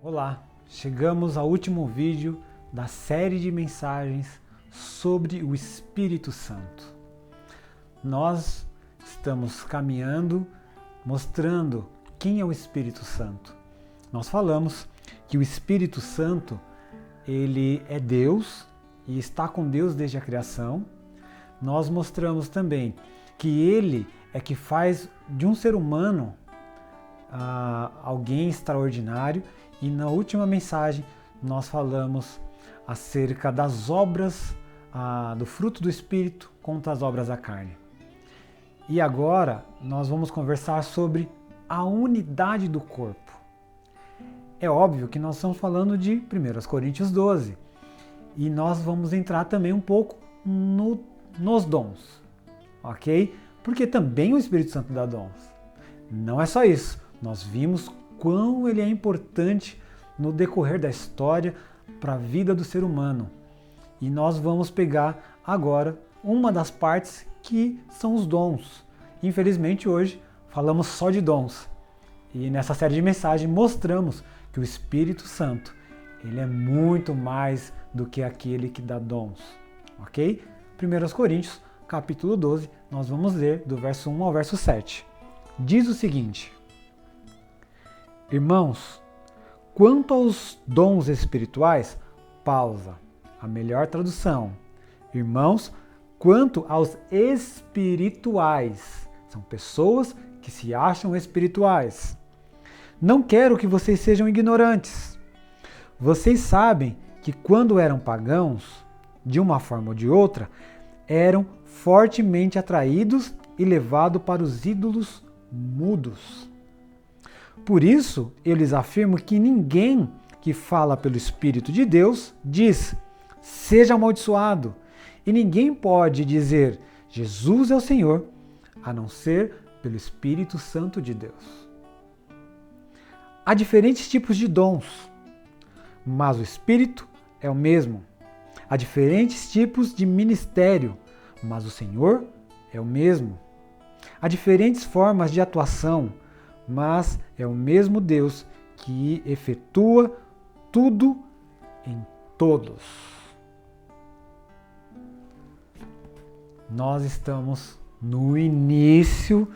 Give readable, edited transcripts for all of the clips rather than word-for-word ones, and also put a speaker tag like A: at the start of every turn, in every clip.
A: Olá, chegamos ao último vídeo da série de mensagens sobre o Espírito Santo. Nós estamos caminhando, mostrando quem é o Espírito Santo. Nós falamos que o Espírito Santo, ele é Deus e está com Deus desde a criação. Nós mostramos também que ele é que faz de um ser humano alguém extraordinário. E na última mensagem nós falamos acerca das obras do fruto do Espírito contra as obras da carne. E agora nós vamos conversar sobre a unidade do corpo. É óbvio que nós estamos falando de 1 Coríntios 12 e nós vamos entrar também um pouco nos dons, ok? Porque também o Espírito Santo dá dons. Não é só isso, nós vimos quão ele é importante no decorrer da história para a vida do ser humano. E nós vamos pegar agora uma das partes que são os dons. Infelizmente hoje falamos só de dons. E nessa série de mensagens mostramos que o Espírito Santo, ele é muito mais do que aquele que dá dons. Ok? 1 Coríntios, capítulo 12, nós vamos ler do verso 1 ao verso 7. Diz o seguinte: Irmãos, quanto aos dons espirituais, pausa, a melhor tradução. Irmãos, quanto aos espirituais, são pessoas que se acham espirituais. Não quero que vocês sejam ignorantes. Vocês sabem que quando eram pagãos, de uma forma ou de outra, eram fortemente atraídos e levados para os ídolos mudos. Por isso, eu lhes afirmo que ninguém que fala pelo Espírito de Deus diz, seja amaldiçoado, e ninguém pode dizer, Jesus é o Senhor, a não ser pelo Espírito Santo de Deus. Há diferentes tipos de dons, mas o Espírito é o mesmo. Há diferentes tipos de ministério, mas o Senhor é o mesmo. Há diferentes formas de atuação, mas é o mesmo Deus que efetua tudo em todos. Nós estamos no início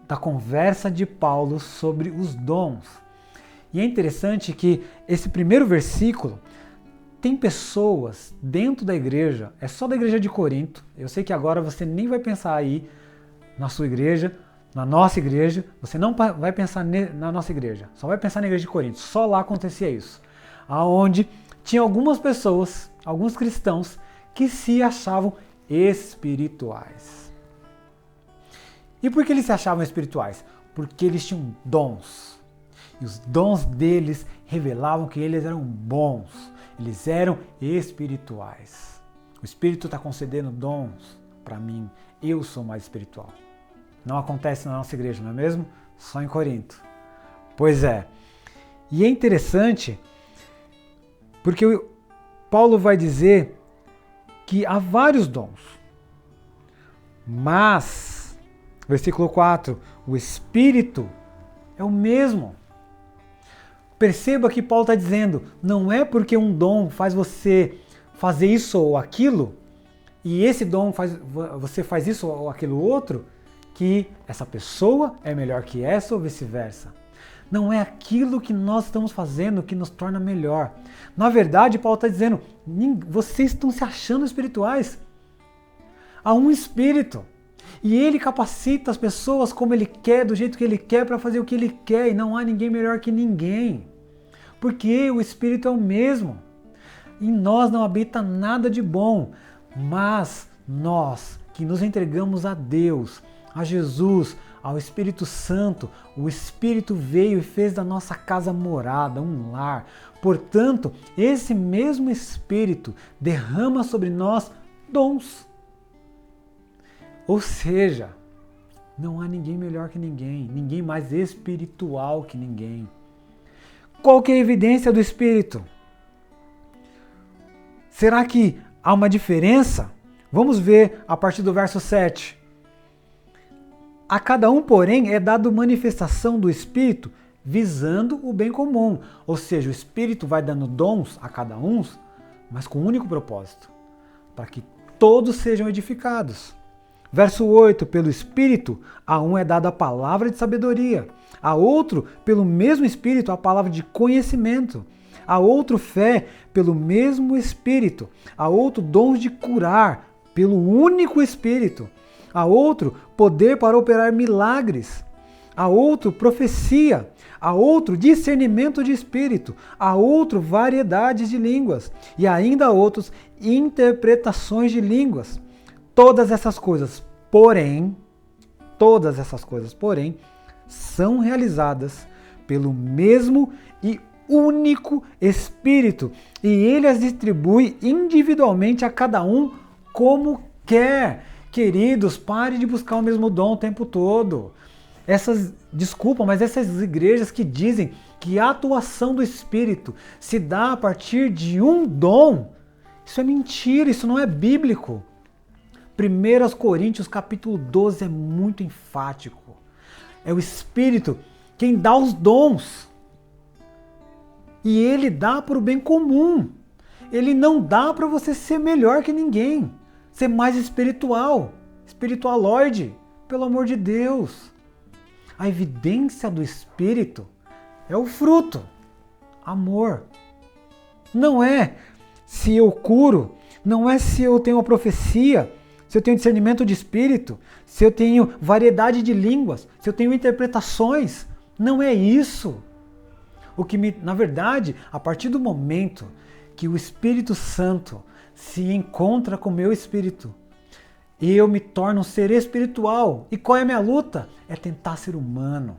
A: da conversa de Paulo sobre os dons. E é interessante que esse primeiro versículo tem pessoas dentro da igreja, é só da igreja de Corinto. Eu sei que agora você nem vai pensar aí na sua igreja, na nossa igreja, você não vai pensar na nossa igreja, só vai pensar na igreja de Corinto. Só lá acontecia isso. Aonde tinha algumas pessoas, alguns cristãos, que se achavam espirituais. E por que eles se achavam espirituais? Porque eles tinham dons. E os dons deles revelavam que eles eram bons. Eles eram espirituais. O Espírito está concedendo dons para mim. Eu sou mais espiritual. Não acontece na nossa igreja, não é mesmo? Só em Corinto. Pois é. E é interessante porque Paulo vai dizer que há vários dons. Mas, versículo 4, o Espírito é o mesmo. Perceba que Paulo está dizendo, não é porque um dom faz você fazer isso ou aquilo, e esse dom você faz isso ou aquilo outro, que essa pessoa é melhor que essa ou vice-versa. Não é aquilo que nós estamos fazendo que nos torna melhor. Na verdade, Paulo está dizendo, vocês estão se achando espirituais. Há um Espírito. E ele capacita as pessoas como ele quer, do jeito que ele quer, para fazer o que ele quer. E não há ninguém melhor que ninguém. Porque o Espírito é o mesmo. Em nós não habita nada de bom. Mas nós que nos entregamos a Deus, a Jesus, ao Espírito Santo, o Espírito veio e fez da nossa casa morada, um lar. Portanto, esse mesmo Espírito derrama sobre nós dons. Ou seja, não há ninguém melhor que ninguém, ninguém mais espiritual que ninguém. Qual que é a evidência do Espírito? Será que há uma diferença? Vamos ver a partir do verso 7. A cada um, porém, é dado manifestação do Espírito visando o bem comum. Ou seja, o Espírito vai dando dons a cada um, mas com um único propósito, para que todos sejam edificados. Verso 8, pelo Espírito, a um é dada a palavra de sabedoria, a outro, pelo mesmo Espírito, a palavra de conhecimento, a outro fé, pelo mesmo Espírito, a outro dons de curar, pelo único Espírito, a outro poder para operar milagres, a outro profecia, a outro discernimento de espírito, a outro variedades de línguas, e ainda a outros interpretações de línguas. Todas essas coisas, porém, são realizadas pelo mesmo e único Espírito, e ele as distribui individualmente a cada um como quer. Queridos, pare de buscar o mesmo dom o tempo todo. Mas essas igrejas que dizem que a atuação do Espírito se dá a partir de um dom, isso é mentira, isso não é bíblico. 1 Coríntios capítulo 12 é muito enfático. É o Espírito quem dá os dons. E ele dá para o bem comum. Ele não dá para você ser melhor que ninguém, ser mais espiritualoide, pelo amor de Deus. A evidência do Espírito é o fruto, amor. Não é se eu curo, não é se eu tenho uma profecia, se eu tenho discernimento de espírito, se eu tenho variedade de línguas, se eu tenho interpretações. Não é isso. Na verdade, a partir do momento que o Espírito Santo se encontra com o meu espírito, eu me torno um ser espiritual. E qual é a minha luta? É tentar ser humano.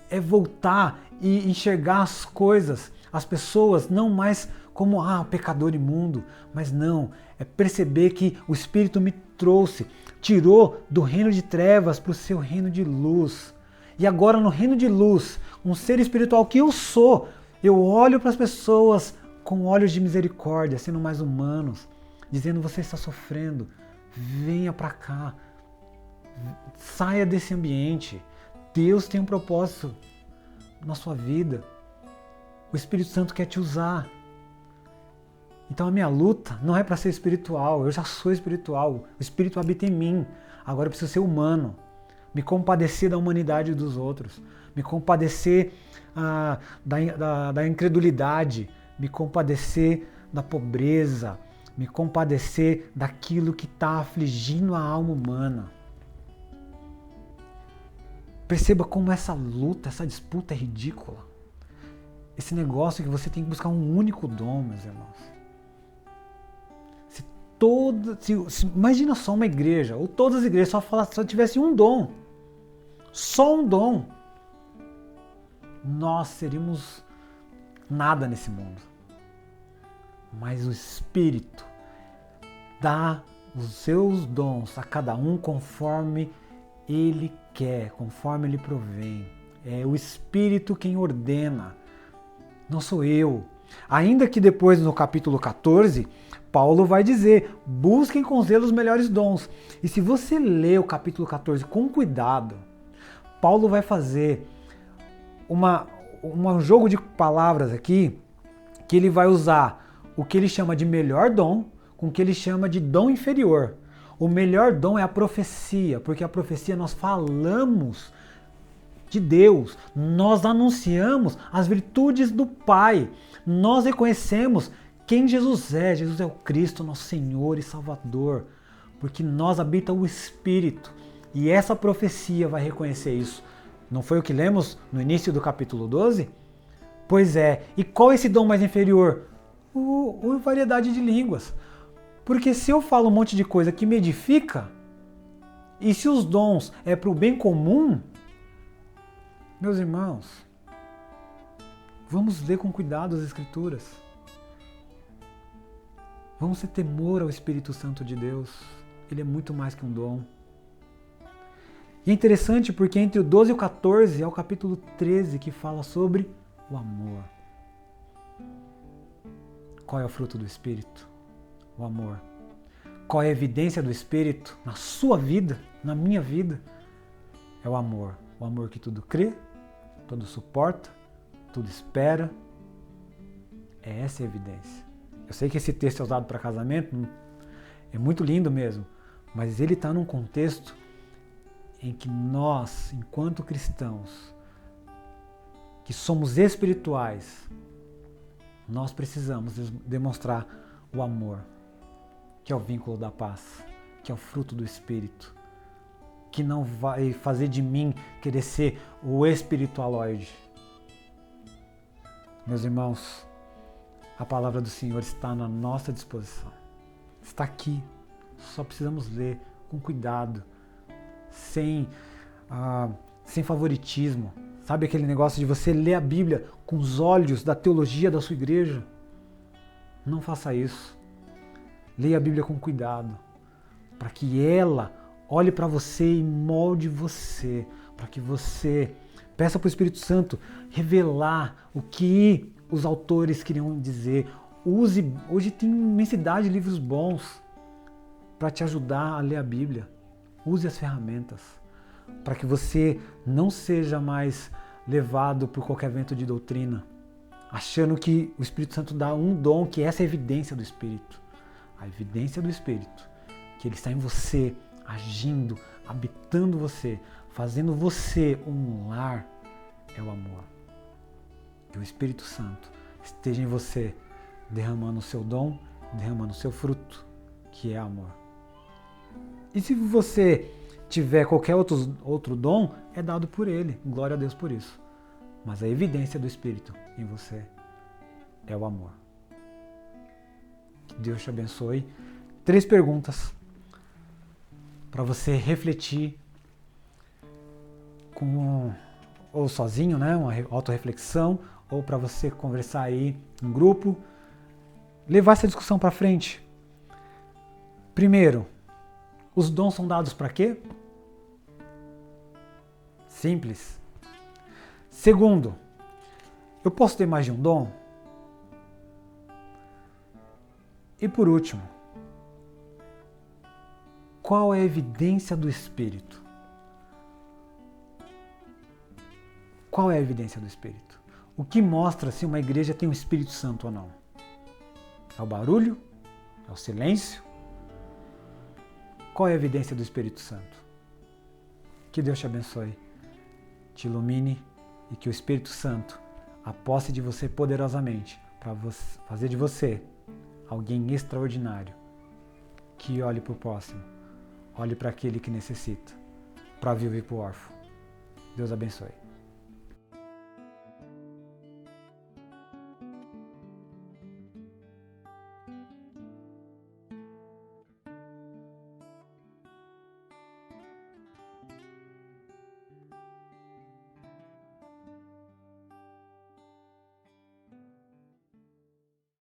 A: É voltar e enxergar as coisas, as pessoas, não mais como pecador imundo, mas não, é perceber que o Espírito me trouxe, tirou do reino de trevas para o seu reino de luz. E agora no reino de luz, um ser espiritual que eu sou, eu olho para as pessoas com olhos de misericórdia, sendo mais humanos, dizendo: você está sofrendo, venha para cá, saia desse ambiente. Deus tem um propósito na sua vida. O Espírito Santo quer te usar. Então a minha luta não é para ser espiritual, eu já sou espiritual, o Espírito habita em mim. Agora eu preciso ser humano, me compadecer da humanidade dos outros, me compadecer da incredulidade, me compadecer da pobreza, me compadecer daquilo que está afligindo a alma humana. Perceba como essa luta, essa disputa é ridícula. Esse negócio que você tem que buscar um único dom, meus irmãos. Imagina só uma igreja, ou todas as igrejas só tivessem um dom. Só um dom. Nós seríamos nada nesse mundo. Mas o Espírito dá os seus dons a cada um conforme Ele quer, conforme Ele provém. É o Espírito quem ordena, não sou eu. Ainda que depois no capítulo 14, Paulo vai dizer: busquem com zelo os melhores dons. E se você ler o capítulo 14 com cuidado, Paulo vai fazer um jogo de palavras aqui, que ele vai usar o que ele chama de melhor dom com o que ele chama de dom inferior. O melhor dom é a profecia, porque a profecia nós falamos de Deus, nós anunciamos as virtudes do Pai, nós reconhecemos quem Jesus é o Cristo, nosso Senhor e Salvador, porque nós habita o Espírito, e essa profecia vai reconhecer isso. Não foi o que lemos no início do capítulo 12? Pois é, e qual é esse dom mais inferior? O variedade de línguas. Porque se eu falo um monte de coisa que me edifica, e se os dons é para o bem comum, meus irmãos, vamos ler com cuidado as Escrituras. Vamos ter temor ao Espírito Santo de Deus. Ele é muito mais que um dom. E é interessante porque entre o 12 e o 14 é o capítulo 13 que fala sobre o amor. Qual é o fruto do Espírito? O amor. Qual é a evidência do Espírito na sua vida, na minha vida? É o amor. O amor que tudo crê, tudo suporta, tudo espera. Essa é a evidência. Eu sei que esse texto é usado para casamento, é muito lindo mesmo, mas ele está num contexto em que nós, enquanto cristãos, que somos espirituais, nós precisamos demonstrar o amor, que é o vínculo da paz, que é o fruto do Espírito, que não vai fazer de mim querer ser o espiritualoide. Meus irmãos, a palavra do Senhor está na nossa disposição. Está aqui. Só precisamos ler com cuidado, sem favoritismo. Sabe aquele negócio de você ler a Bíblia com os olhos da teologia da sua igreja? Não faça isso. Leia a Bíblia com cuidado, para que ela olhe para você e molde você, para que você peça para o Espírito Santo revelar o que os autores queriam dizer. Hoje tem imensidade de livros bons para te ajudar a ler a Bíblia. Use as ferramentas para que você não seja mais levado por qualquer vento de doutrina, achando que o Espírito Santo dá um dom, que essa é a evidência do Espírito. A evidência do Espírito, que ele está em você, agindo, habitando você, fazendo você um lar, é o amor. Que o Espírito Santo esteja em você, derramando o seu dom, derramando o seu fruto, que é amor. E se você tiver qualquer outro dom, é dado por ele. Glória a Deus por isso. Mas a evidência do Espírito em você é o amor. Que Deus te abençoe. 3 perguntas para você refletir ou sozinho, né? Uma autorreflexão, ou para você conversar aí em grupo. Levar essa discussão para frente. Primeiro, os dons são dados para quê? Simples. Segundo, eu posso ter mais de um dom? E por último, qual é a evidência do Espírito? Qual é a evidência do Espírito? O que mostra se uma igreja tem o Espírito Santo ou não? É o barulho? É o silêncio? Qual é a evidência do Espírito Santo? Que Deus te abençoe, te ilumine e que o Espírito Santo aposse de você poderosamente para fazer de você alguém extraordinário, que olhe para o próximo, olhe para aquele que necessita, para viver para o órfão. Deus abençoe.